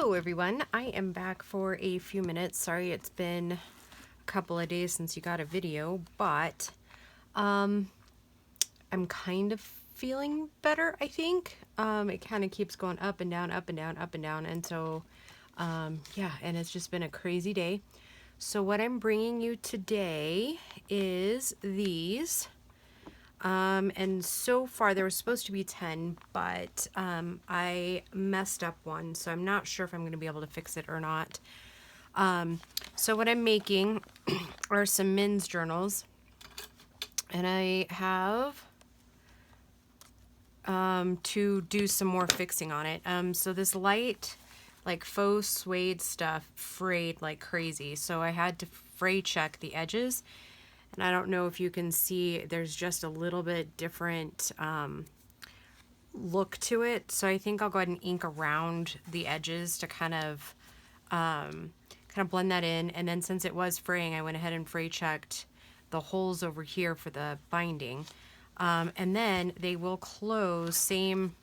Hello everyone, I am back for a few minutes. Sorry it's been a couple of days since you got a video, but I'm kind of feeling better, I think. It kind of keeps going up and down, up and down, up and down, and so yeah, and it's just been a crazy day. So what I'm bringing you today is these. And so far there was supposed to be 10, but I messed up one, so I'm not sure if I'm going to be able to fix it or not. So what I'm making are some men's journals, and I have to do some more fixing on it. So this light, like faux suede stuff, frayed like crazy, so I had to fray check the edges. And I don't know if you can see, there's just a little bit different look to it. So I think I'll go ahead and ink around the edges to kind of blend that in. And then since it was fraying, I went ahead and fray checked the holes over here for the binding. And then they will close, same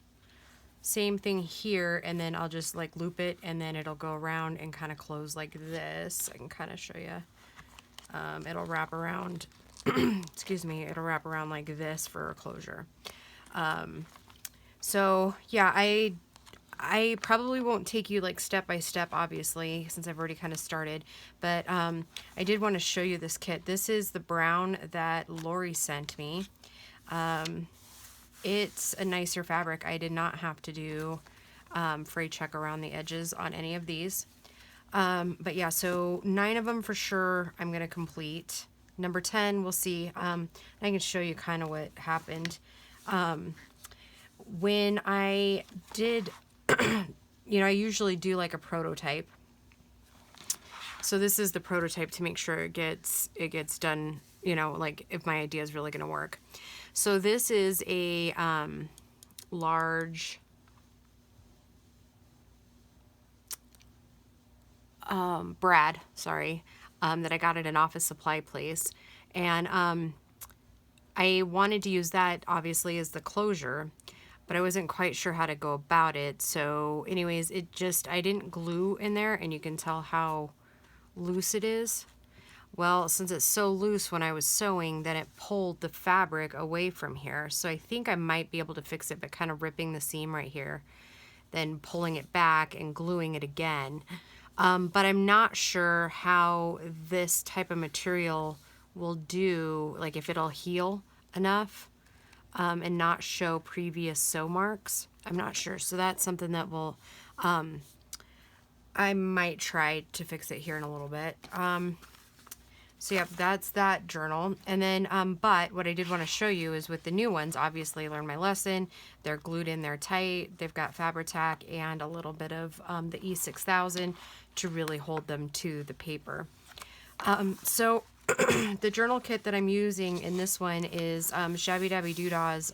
thing here, and then I'll just like loop it, and then it'll go around and kind of close like this. I can kind of show you. It'll wrap around, excuse me, it'll wrap around like this for a closure. So yeah, I probably won't take you like step by step, obviously, since I've already kind of started, but I did want to show you this kit. This is the brown that Lori sent me. It's a nicer fabric. I did not have to do fray check around the edges on any of these. But yeah, so 9 of them for sure I'm going to complete. Number 10, we'll see. I can show you kind of what happened. When I did, you know, I usually do like a prototype. So this is the prototype to make sure it gets done, you know, like if my idea is really going to work. So this is a large Brad, sorry, that I got at an office supply place, and I wanted to use that obviously as the closure, but I wasn't quite sure how to go about it. So anyways, I didn't glue in there, and you can tell how loose it is. Well, since it's so loose when I was sewing, then it pulled the fabric away from here. So I think I might be able to fix it by kind of ripping the seam right here, then pulling it back and gluing it again. But I'm not sure how this type of material will do, like if it'll heal enough and not show previous sew marks. I'm not sure. So that's something that will, I might try to fix it here in a little bit. So yeah, that's that journal. And then, but what I did want to show you is with the new ones, obviously I learned my lesson. They're glued in, they're tight. They've got Fabri-Tac and a little bit of the E6000 to really hold them to the paper. So the journal kit that I'm using in this one is Shabbydabbydooddah's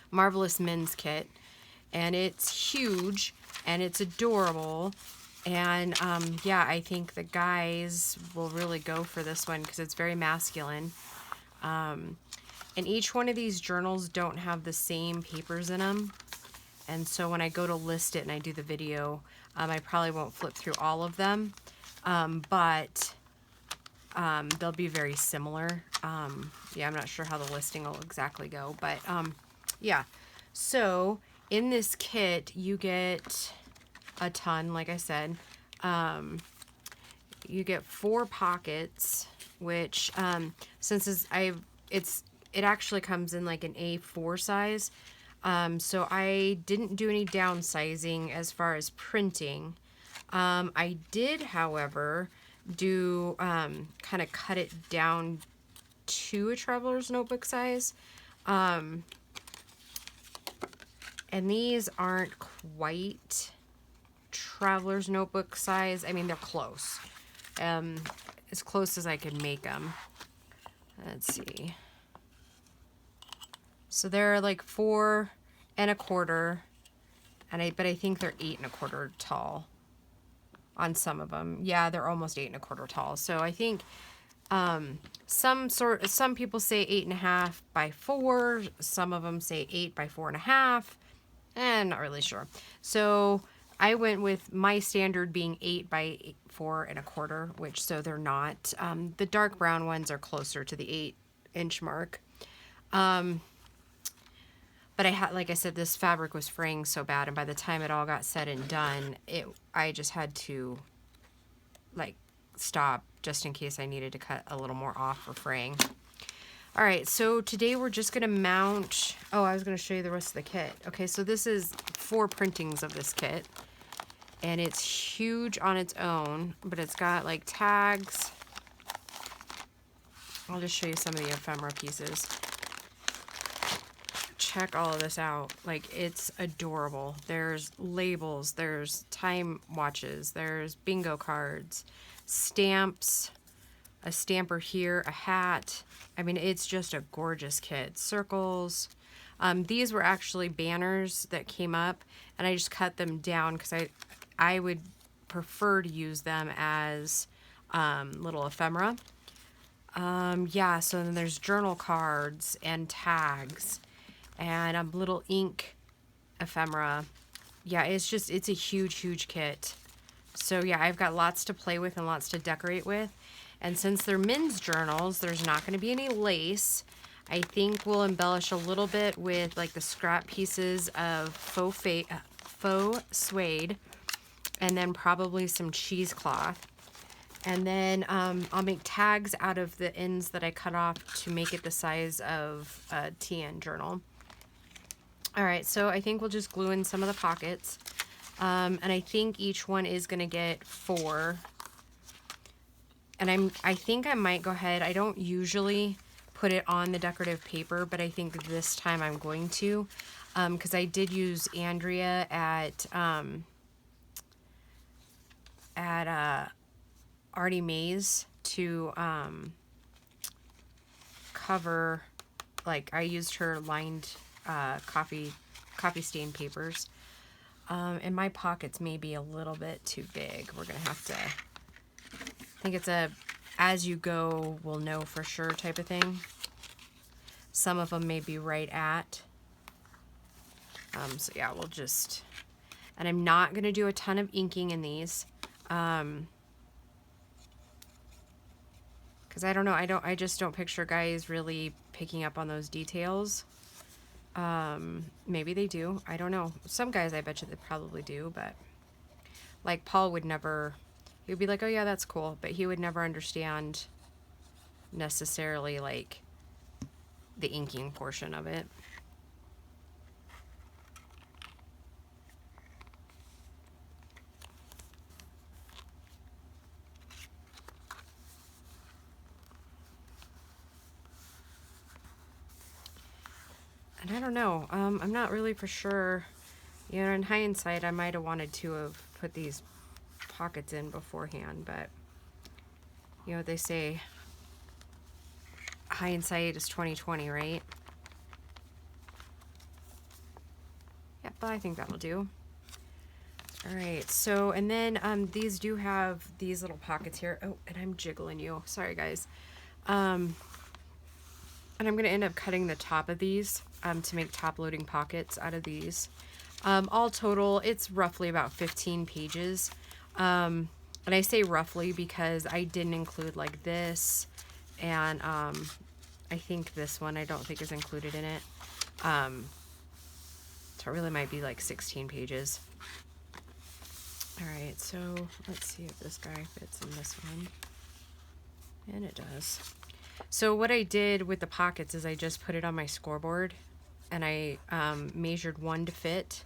Marvelous Men's Kit. And it's huge and it's adorable. And yeah, I think the guys will really go for this one because it's very masculine. And each one of these journals don't have the same papers in them. And so when I go to list it and I do the video, I probably won't flip through all of them. But they'll be very similar. Yeah, I'm not sure how the listing will exactly go. But yeah, so in this kit, you get a ton, like I said. You get 4 pockets, which since it actually comes in like an A4 size. So I didn't do any downsizing as far as printing. I did, however, do kind of cut it down to a traveler's notebook size. And these aren't quite traveler's notebook size. I mean, they're close. As close as I can make them. Let's see. So they're like 4 1/4, but I think they're 8 1/4 tall on some of them. Yeah, they're almost 8 1/4 tall. So I think some people say 8.5 by 4. Some of them say 8 by 4.5. And not really sure. So I went with my standard being 8 by 4 1/4, which so they're not. The dark brown ones are closer to the 8-inch mark. But I had, like I said, this fabric was fraying so bad, and by the time it all got said and done, I just had to like stop just in case I needed to cut a little more off for fraying. All right, so today we're just gonna mount, oh, I was gonna show you the rest of the kit. Okay, so this is 4 printings of this kit, and it's huge on its own, but it's got like tags. I'll just show you some of the ephemera pieces. Check all of this out. Like, it's adorable. There's labels, there's time watches, there's bingo cards, stamps, a stamper here, a hat. I mean, it's just a gorgeous kit. Circles. These were actually banners that came up, and I just cut them down because I would prefer to use them as little ephemera. Yeah, so then there's journal cards and tags and little ink ephemera. Yeah, it's a huge kit. So yeah, I've got lots to play with and lots to decorate with. And since they're men's journals, there's not going to be any lace. I think we'll embellish a little bit with like the scrap pieces of faux suede, and then probably some cheesecloth. And then I'll make tags out of the ends that I cut off to make it the size of a TN journal. All right, so I think we'll just glue in some of the pockets. And I think each one is going to get 4. And I think I might go ahead. I don't usually put it on the decorative paper, but I think this time I'm going to, because I did use Andrea at Artie Mays to cover, like I used her lined coffee stain papers. And my pockets may be a little bit too big. We're gonna have to, I think it's a as you go we'll know for sure type of thing. Some of them may be right at. So yeah, we'll just, and I'm not gonna do a ton of inking in these. Because I don't know, I just don't picture guys really picking up on those details. Maybe they do, I don't know. Some guys I bet you they probably do, but like Paul would never, he would be like, oh yeah, that's cool, but he would never understand necessarily like the inking portion of it. And I don't know, I'm not really for sure. You know, in hindsight, I might have wanted to have put these pockets in beforehand, but you know what they say, hindsight is 20/20, right? Yep, but I think that'll do. All right, so, and then these do have these little pockets here. Oh, and I'm jiggling you. Sorry, guys. And I'm going to end up cutting the top of these to make top-loading pockets out of these. All total, it's roughly about 15 pages. And I say roughly because I didn't include like this, and I think this one I don't think is included in it. So it really might be like 16 pages. All right, so let's see if this guy fits in this one. And it does. So what I did with the pockets is I just put it on my scoreboard, and I measured one to fit,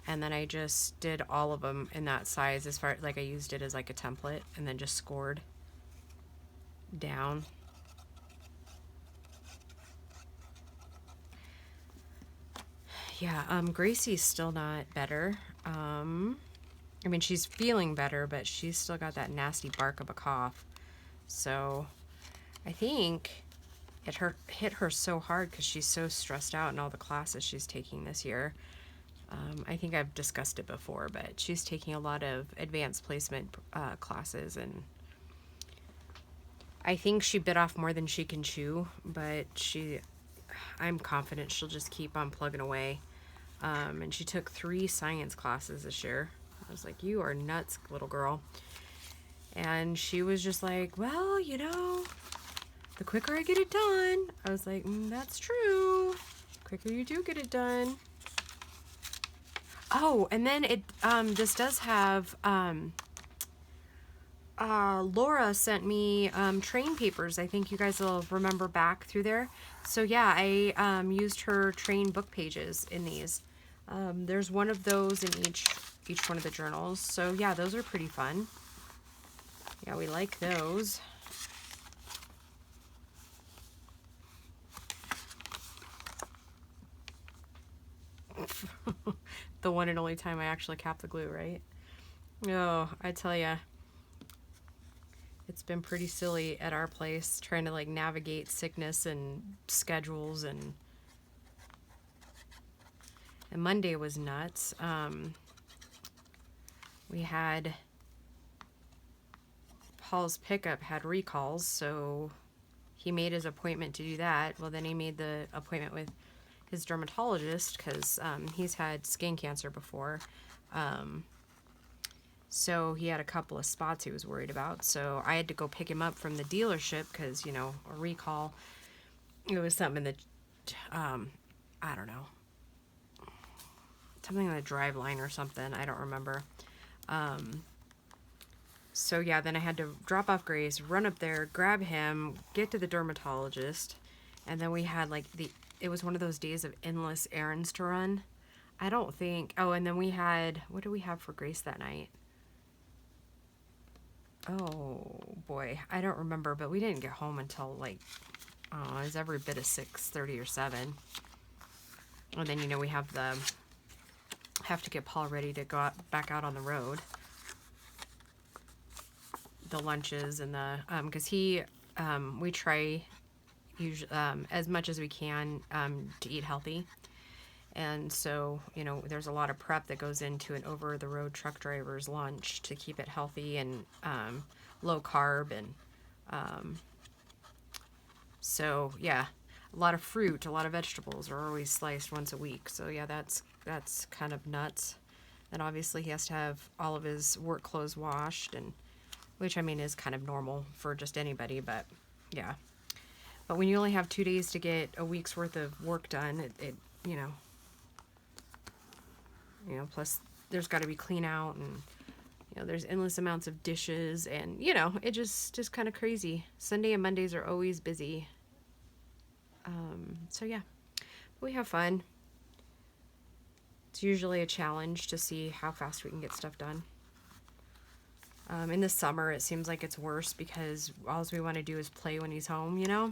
and then I just did all of them in that size, as far like I used it as like a template, and then just scored down. Yeah, Gracie's still not better. I mean, she's feeling better, but she's still got that nasty bark of a cough. So I think it hit her so hard because she's so stressed out in all the classes she's taking this year. I think I've discussed it before, but she's taking a lot of advanced placement classes, and I think she bit off more than she can chew, but I'm confident she'll just keep on plugging away. And she took 3 science classes this year, I was like, you are nuts, little girl. And she was just like, well, you know, the quicker I get it done. I was like, that's true. The quicker you do get it done. Oh, and then it, this does have, Laura sent me train papers. I think you guys will remember back through there. So yeah, I used her train book pages in these. There's one of those in each one of the journals. So yeah, those are pretty fun. Yeah, we like those. The one and only time I actually capped the glue, right? Oh, I tell ya. It's been pretty silly at our place trying to like navigate sickness and schedules, and Monday was nuts. We had Paul's pickup had recalls, so he made his appointment to do that. Well, then he made the appointment with his dermatologist because he's had skin cancer before. So he had a couple of spots he was worried about. So I had to go pick him up from the dealership because, you know, a recall, it was something in the, I don't know, something on the drive line or something. I don't remember. So yeah, then I had to drop off Grace, run up there, grab him, get to the dermatologist. And then we had like it was one of those days of endless errands to run. I don't think, oh, and then we had, what did we have for Grace that night? Oh boy, I don't remember, but we didn't get home until like, oh, it was every bit of 6:30 or 7. And then, you know, we have to get Paul ready to go back out on the road. The lunches and the, because we try usually, as much as we can, to eat healthy. And so, you know, there's a lot of prep that goes into an over-the-road truck driver's lunch to keep it healthy and low carb. And so, yeah, a lot of fruit, a lot of vegetables are always sliced once a week. So, yeah, that's kind of nuts. And obviously he has to have all of his work clothes washed, and which, I mean, is kind of normal for just anybody, but yeah. But when you only have 2 days to get a week's worth of work done, it you know, plus there's got to be clean out, and, you know, there's endless amounts of dishes, and, you know, it just kind of crazy. Sunday and Mondays are always busy. So yeah, we have fun. It's usually a challenge to see how fast we can get stuff done. In the summer, it seems like it's worse because all we want to do is play when he's home, you know?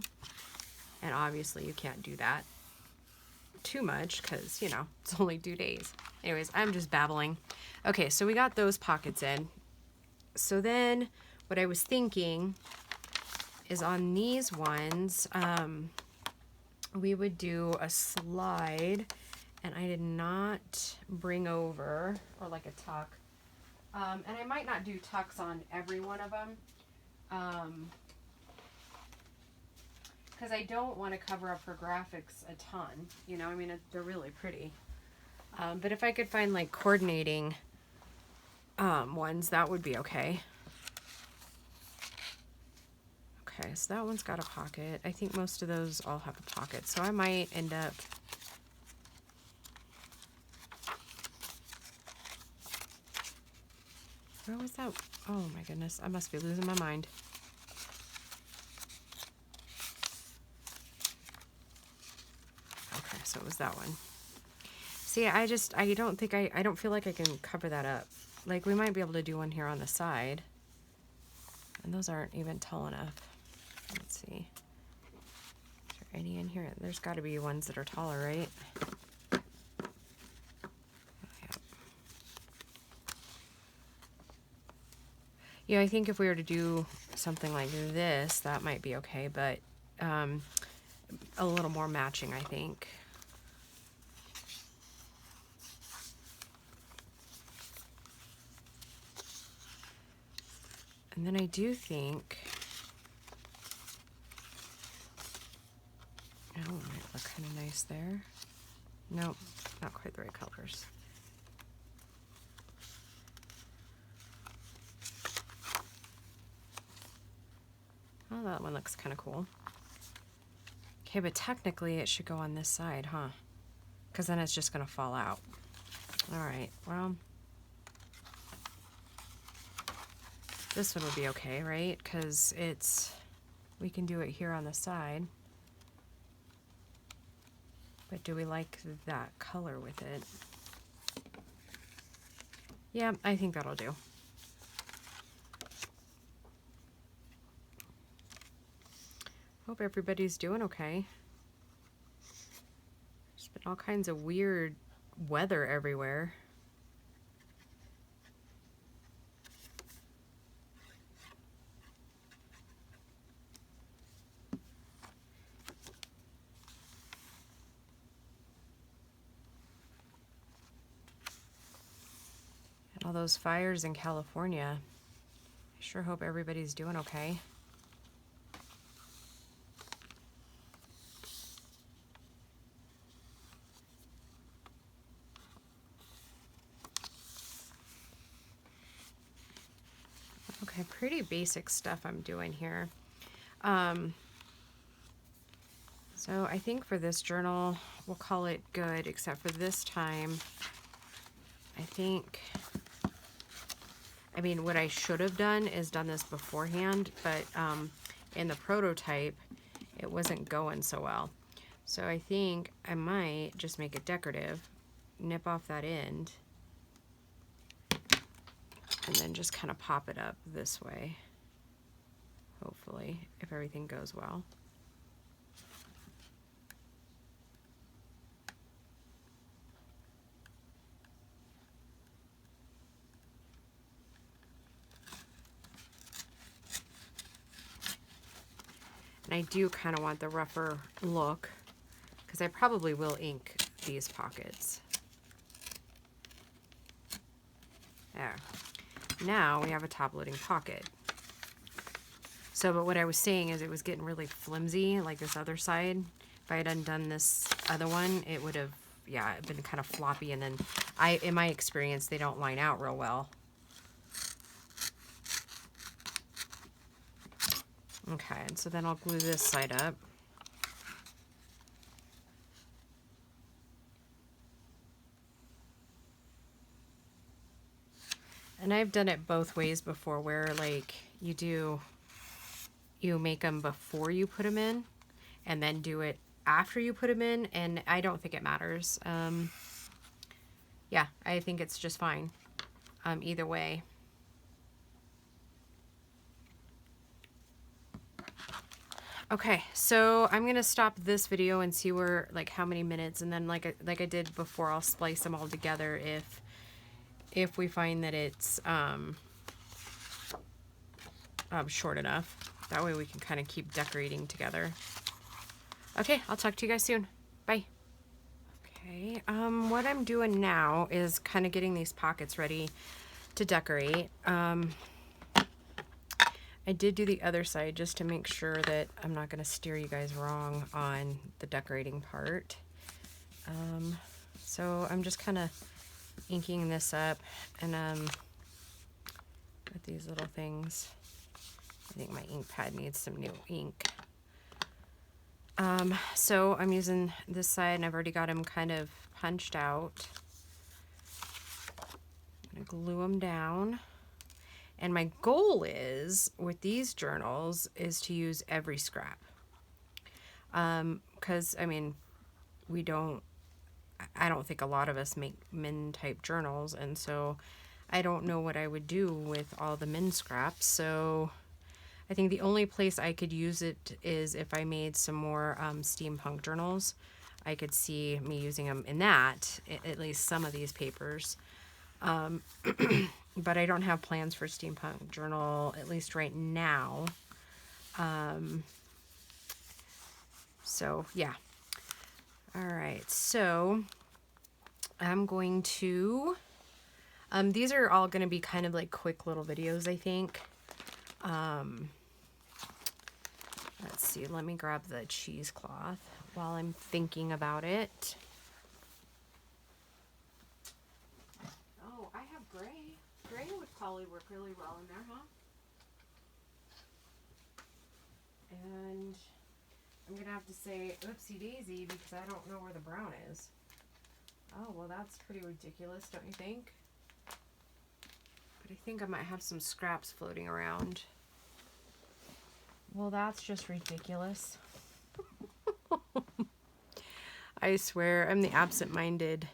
And obviously you can't do that too much because, you know, it's only 2 days. Anyways, I'm just babbling. Okay, so we got those pockets in. So then what I was thinking is on these ones, we would do a slide, and I did not bring over, or like a tuck. And I might not do tucks on every one of them, because I don't want to cover up her graphics a ton. You know, I mean, they're really pretty. But if I could find like coordinating ones, that would be okay. Okay, so that one's got a pocket. I think most of those all have a pocket, so I might end up... Where was that? Oh my goodness, I must be losing my mind. Okay, so it was that one. See, I don't feel like I can cover that up. Like, we might be able to do one here on the side. And those aren't even tall enough. Let's see. Is there any in here? There's got to be ones that are taller, right? Yeah, I think if we were to do something like this, that might be okay, but a little more matching, I think. And then I do think, oh, it might look kind of nice there. Nope, not quite the right colors. Oh, that one looks kind of cool. Okay, but technically it should go on this side, huh? Because then it's just going to fall out. All right, well, this one would be okay, right? Because we can do it here on the side. But do we like that color with it? Yeah, I think that'll do. Hope everybody's doing okay. There's been all kinds of weird weather everywhere. And all those fires in California. I sure hope everybody's doing okay. Okay, pretty basic stuff I'm doing here. So I think for this journal, we'll call it good, except for this time, I mean, what I should have done is done this beforehand, but in the prototype, it wasn't going so well. So I think I might just make it decorative, nip off that end, and then just kind of pop it up this way, hopefully, if everything goes well. And I do kind of want the rougher look, because I probably will ink these pockets. There. Now we have a top-loading pocket. So, but what I was saying is it was getting really flimsy, like this other side. If I had undone this other one, it would have, yeah, been kind of floppy. And then in my experience, they don't line out real well. Okay, and so then I'll glue this side up. And I've done it both ways before, where like you make them before you put them in, and then do it after you put them in, and I don't think it matters. Yeah, I think it's just fine either way. Okay, so I'm gonna stop this video and see where, like, how many minutes, and then like I did before, I'll splice them all together if we find that it's short enough. That way we can kind of keep decorating together. Okay, I'll talk to you guys soon. Bye. Okay, what I'm doing now is kind of getting these pockets ready to decorate. I did do the other side just to make sure that I'm not going to steer you guys wrong on the decorating part. So I'm just kind of inking this up, and with these little things. I think my ink pad needs some new ink. So I'm using this side, and I've already got them kind of punched out. I'm gonna glue them down. And my goal is, with these journals, is to use every scrap. Because, I mean, I don't think a lot of us make min type journals, and so I don't know what I would do with all the min scraps. So I think the only place I could use it is if I made some more steampunk journals. I could see me using them in that, at least some of these papers. But I don't have plans for steampunk journal, at least right now. So yeah. All right, so I'm going to, these are all going to be kind of like quick little videos, I think. Let's see, let me grab the cheesecloth while I'm thinking about it. Oh, I have gray. Gray would probably work really well in there, huh? And I'm going to have to say oopsie daisy because I don't know where the brown is. Oh, well, that's pretty ridiculous, don't you think? But I think I might have some scraps floating around. Well, that's just ridiculous. I swear, I'm the absent-minded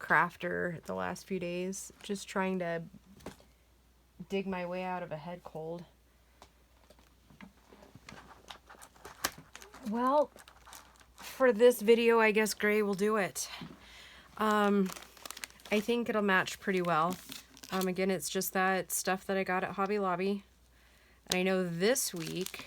crafter the last few days, just trying to dig my way out of a head cold. Well, for this video, I guess gray will do it. I think it'll match pretty well. Again, it's just that stuff that I got at Hobby Lobby. And I know this week,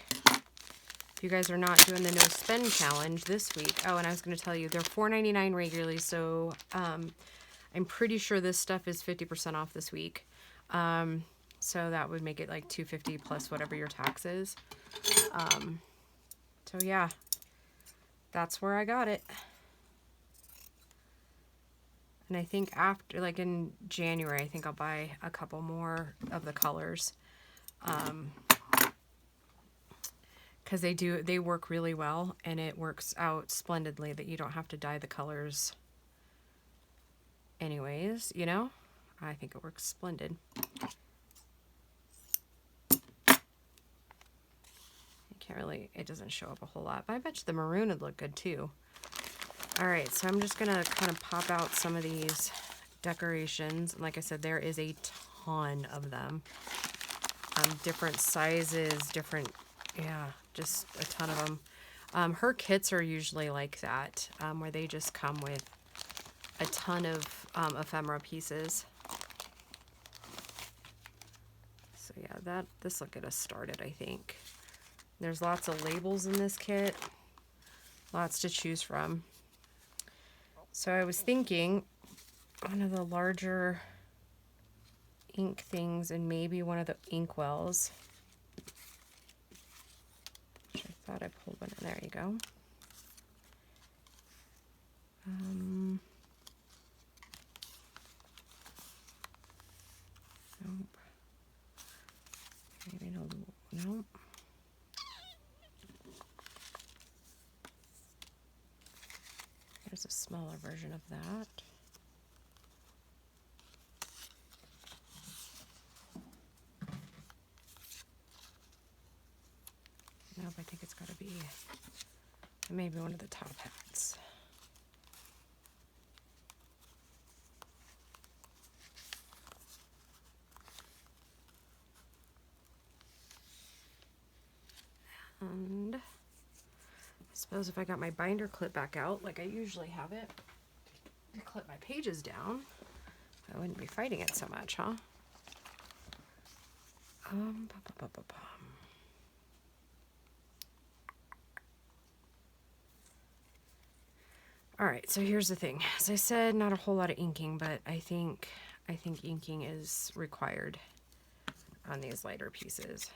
if you guys are not doing the no spend challenge this week, oh, and I was going to tell you, they're $4.99 regularly, so I'm pretty sure this stuff is 50% off this week. So that would make it like $2.50 plus whatever your tax is. So yeah, that's where I got it. And I think after, like in January, I think I'll buy a couple more of the colors. Because they work really well, and it works out splendidly that you don't have to dye the colors anyways, you know? I think it works splendid. It doesn't show up a whole lot, but I bet you the maroon would look good too. All right, so I'm just gonna kind of pop out some of these decorations. Like I said, there is a ton of them. Different sizes, different, yeah, just a ton of them. Her kits are usually like that, where they just come with a ton of ephemera pieces. So yeah, this will get us started, I think. There's lots of labels in this kit, lots to choose from. So I was thinking one of the larger ink things and maybe one of the ink wells. Which I thought I pulled one in. There you go. Nope. Maybe no. Nope. There's a smaller version of that. Nope, I think it's got to be maybe one of the top hats. And I suppose if I got my binder clip back out, like I usually have it, to clip my pages down, I wouldn't be fighting it so much, huh? All right, so here's the thing. As I said, not a whole lot of inking, but I think inking is required on these lighter pieces.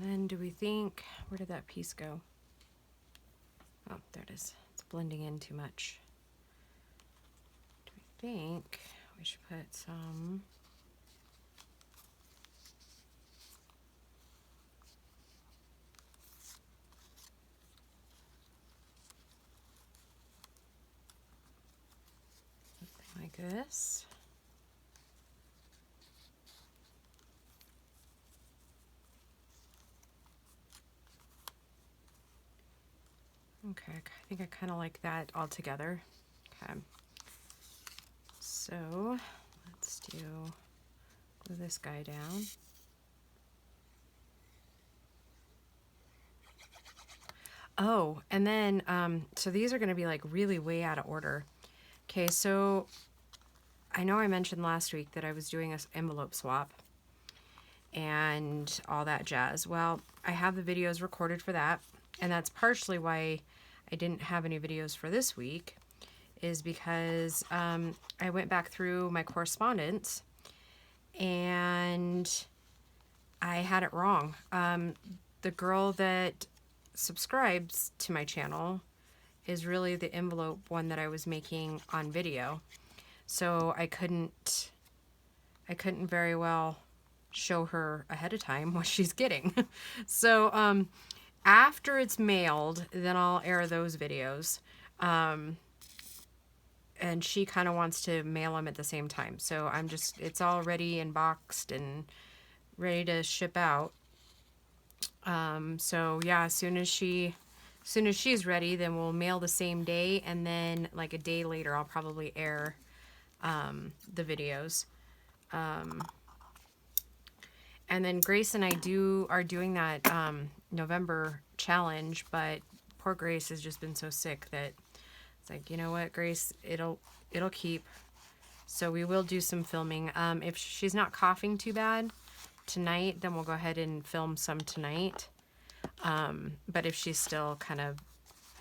And then do we think, where did that piece go? Oh, there it is. It's blending in too much. Do we think we should put some something like this? Okay, I think I kind of like that all together. Okay, so let's glue this guy down. Oh, and then, so these are going to be like really way out of order. Okay, so I know I mentioned last week that I was doing an envelope swap and all that jazz. Well, I have the videos recorded for that, and that's partially why I didn't have any videos for this week, is because I went back through my correspondence and I had it wrong. The girl that subscribes to my channel is really the envelope one that I was making on video. So I couldn't very well show her ahead of time what she's getting. So after it's mailed, then I'll air those videos. And she kind of wants to mail them at the same time. So it's already boxed and ready to ship out. So yeah, as soon as she's ready, then we'll mail the same day, and then like a day later I'll probably air the videos. And then Grace and I are doing that November challenge, but poor Grace has just been so sick that it's like, you know what, Grace, it'll keep. So we will do some filming. If she's not coughing too bad tonight, then we'll go ahead and film some tonight. But if she's still kind of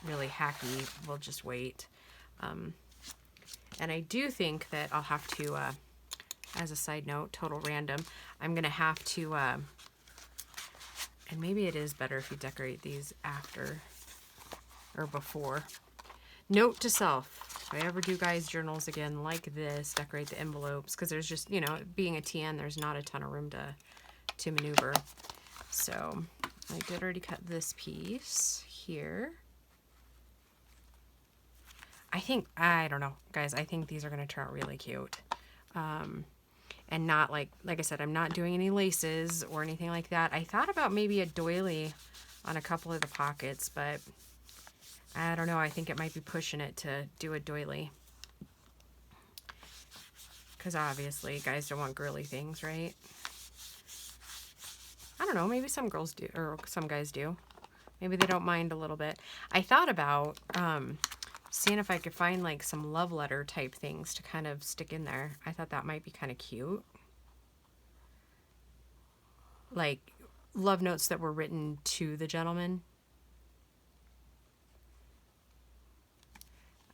really hacky, we'll just wait. And I do think that I'll have to, as a side note, total random, I'm going to have to, and maybe it is better if you decorate these after or before. Note to self, if I ever do guys' journals again like this, decorate the envelopes, because there's just, you know, being a TN, there's not a ton of room to maneuver. So I did already cut this piece here. I don't know, guys, I think these are going to turn out really cute. And not like I said, I'm not doing any laces or anything like that. I thought about maybe a doily on a couple of the pockets, but I don't know. I think it might be pushing it to do a doily. Because obviously guys don't want girly things, right? I don't know. Maybe some girls do, or some guys do. Maybe they don't mind a little bit. I thought about seeing if I could find like some love letter type things to kind of stick in there. I thought that might be kind of cute. Like love notes that were written to the gentleman.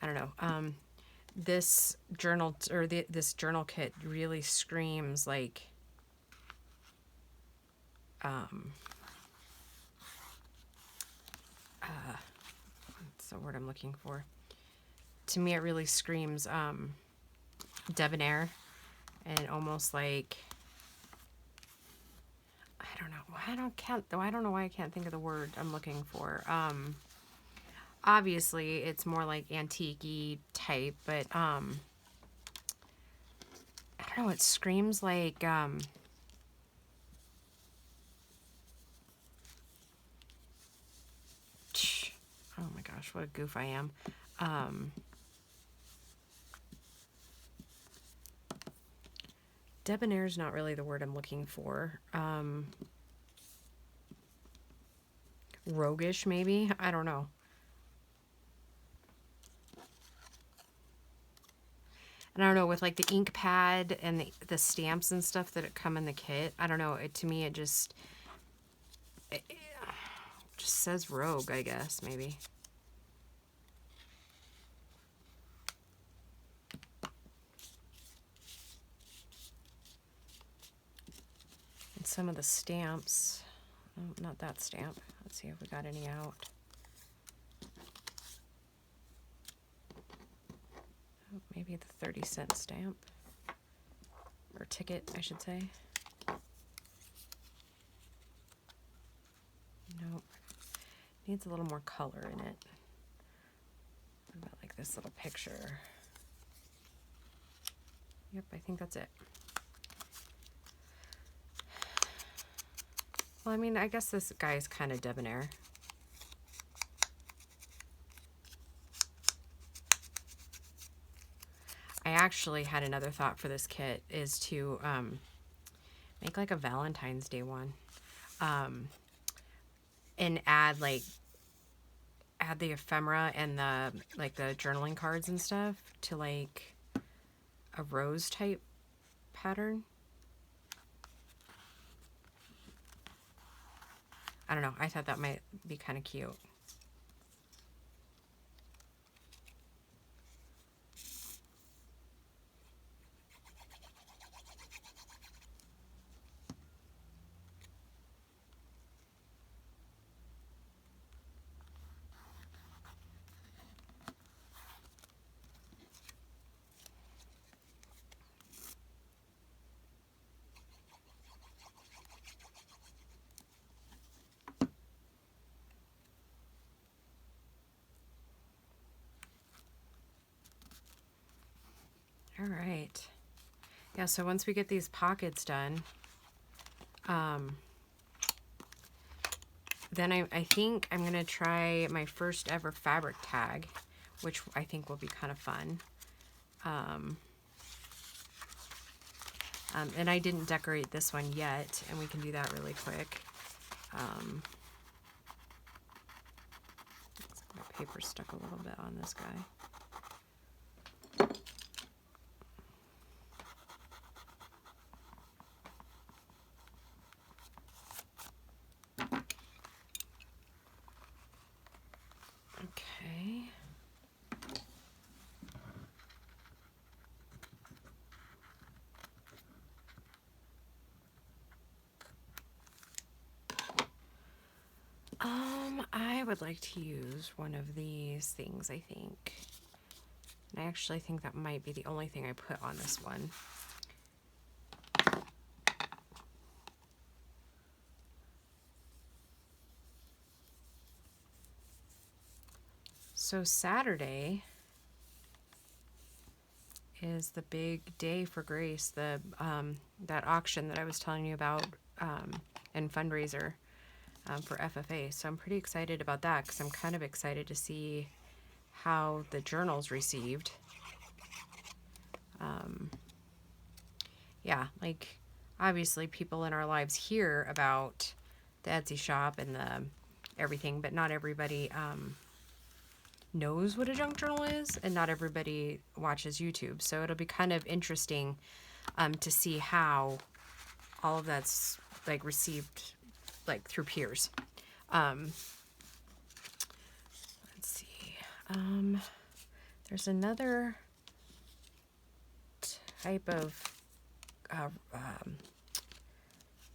I don't know. This journal or this journal kit really screams like what's the word I'm looking for? To me, it really screams Debonair, and almost like, I don't know. I don't know why I can't think of the word I'm looking for. Obviously, it's more like antique-y type, but I don't know. It screams like oh my gosh, what a goof I am. Debonair is not really the word I'm looking for. Roguish, maybe? I don't know. And I don't know, with like the ink pad and the stamps and stuff that come in the kit, I don't know, to me it just says rogue, I guess, maybe. And some of the stamps, oh, not that stamp. Let's see if we got any out. Oh, maybe the 30-cent stamp, or ticket, I should say. Nope. Needs a little more color in it. What about like this little picture? Yep, I think that's it. Well, I mean, I guess this guy's kind of debonair. I actually had another thought for this kit, is to make like a Valentine's Day one. And add the ephemera and the journaling cards and stuff to like a rose type pattern. I don't know. I thought that might be kind of cute. All right. Yeah, so once we get these pockets done, then I think I'm going to try my first ever fabric tag, which I think will be kind of fun. And I didn't decorate this one yet, and we can do that really quick. My paper's stuck a little bit on this guy. Okay. I would like to use one of these things, I think. And I actually think that might be the only thing I put on this one. So Saturday is the big day for Grace, the that auction that I was telling you about, and fundraiser for FFA. So I'm pretty excited about that because I'm kind of excited to see how the journal's received. Yeah, like obviously people in our lives hear about the Etsy shop and the everything, but not everybody knows what a junk journal is, and not everybody watches YouTube. So it'll be kind of interesting to see how all of that's like received like through peers. Let's see. There's another type of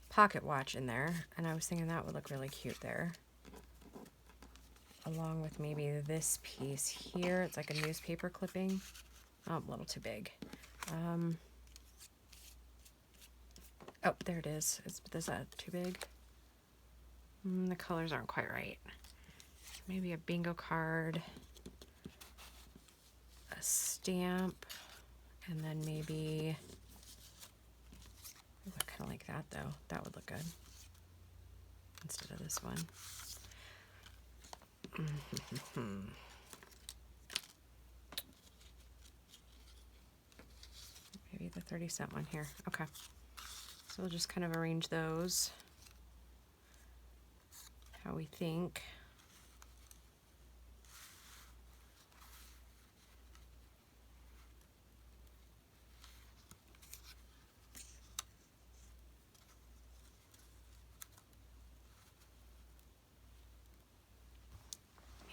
pocket watch in there, and I was thinking that would look really cute there, along with maybe this piece here. It's like a newspaper clipping. Oh, a little too big. Oh, there it is. Is that too big? The colors aren't quite right. Maybe a bingo card, a stamp, and then maybe, I kind of like that though. That would look good instead of this one. Maybe the 30-cent one here. Okay. So we'll just kind of arrange those how we think.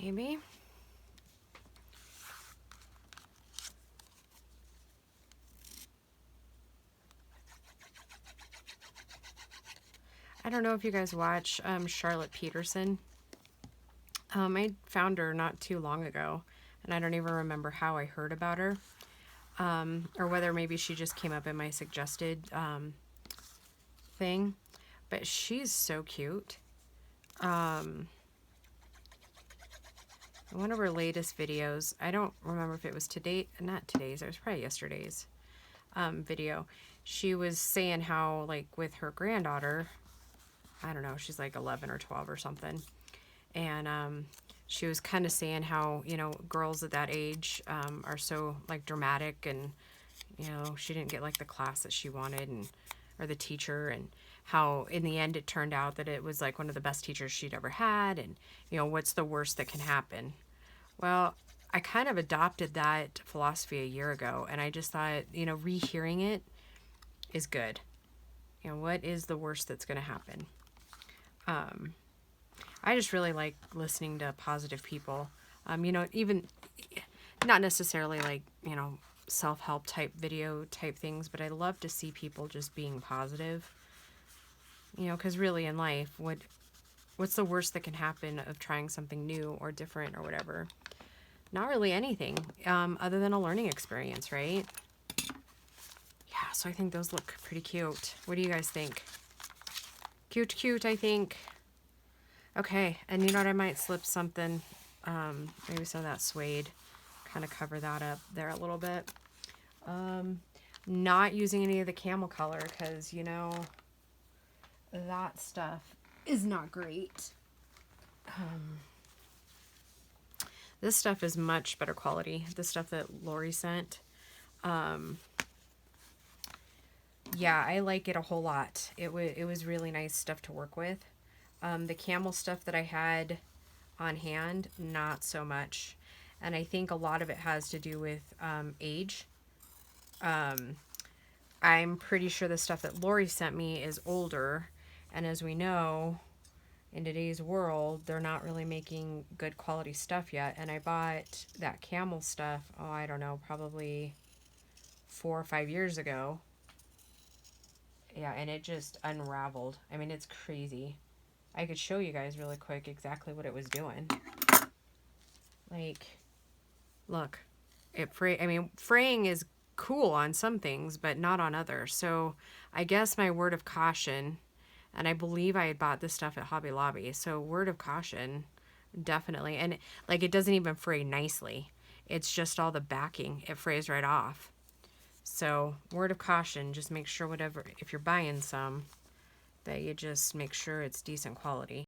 Maybe. I don't know if you guys watch Charlotte Peterson. I found her not too long ago, and I don't even remember how I heard about her, or whether maybe she just came up in my suggested thing. But she's so cute. One of her latest videos, I don't remember if it was not today's, it was probably yesterday's video. She was saying how, like, with her granddaughter, I don't know, she's like 11 or 12 or something. And she was kind of saying how, you know, girls at that age are so, like, dramatic, and, you know, she didn't get, like, the class that she wanted, and or the teacher, and how in the end it turned out that it was, like, one of the best teachers she'd ever had, and, you know, what's the worst that can happen? Well, I kind of adopted that philosophy a year ago, and I just thought, you know, rehearing it is good. You know, what is the worst that's going to happen? I just really like listening to positive people. You know, even not necessarily like, you know, self-help type video type things, but I love to see people just being positive. You know, because really in life, what's the worst that can happen of trying something new or different or whatever? Not really anything, other than a learning experience, right? Yeah, so I think those look pretty cute. What do you guys think? Cute, cute, I think. Okay, and you know what? I might slip something, maybe some of that suede, kind of cover that up there a little bit. Not using any of the camel color because, you know, that stuff is not great. This stuff is much better quality. The stuff that Lori sent. Yeah, I like it a whole lot. It was really nice stuff to work with. The camel stuff that I had on hand, not so much. And I think a lot of it has to do with age. I'm pretty sure the stuff that Lori sent me is older. And as we know, in today's world, they're not really making good quality stuff yet. And I bought that camel stuff, oh, I don't know, probably 4 or 5 years ago. Yeah, and it just unraveled. I mean, it's crazy. I could show you guys really quick exactly what it was doing. Like, look, I mean, fraying is cool on some things, but not on others. So I guess my word of caution, and I believe I had bought this stuff at Hobby Lobby. So word of caution, definitely. And like, it doesn't even fray nicely. It's just all the backing. It frays right off. So word of caution, just make sure whatever, if you're buying some, that you just make sure it's decent quality.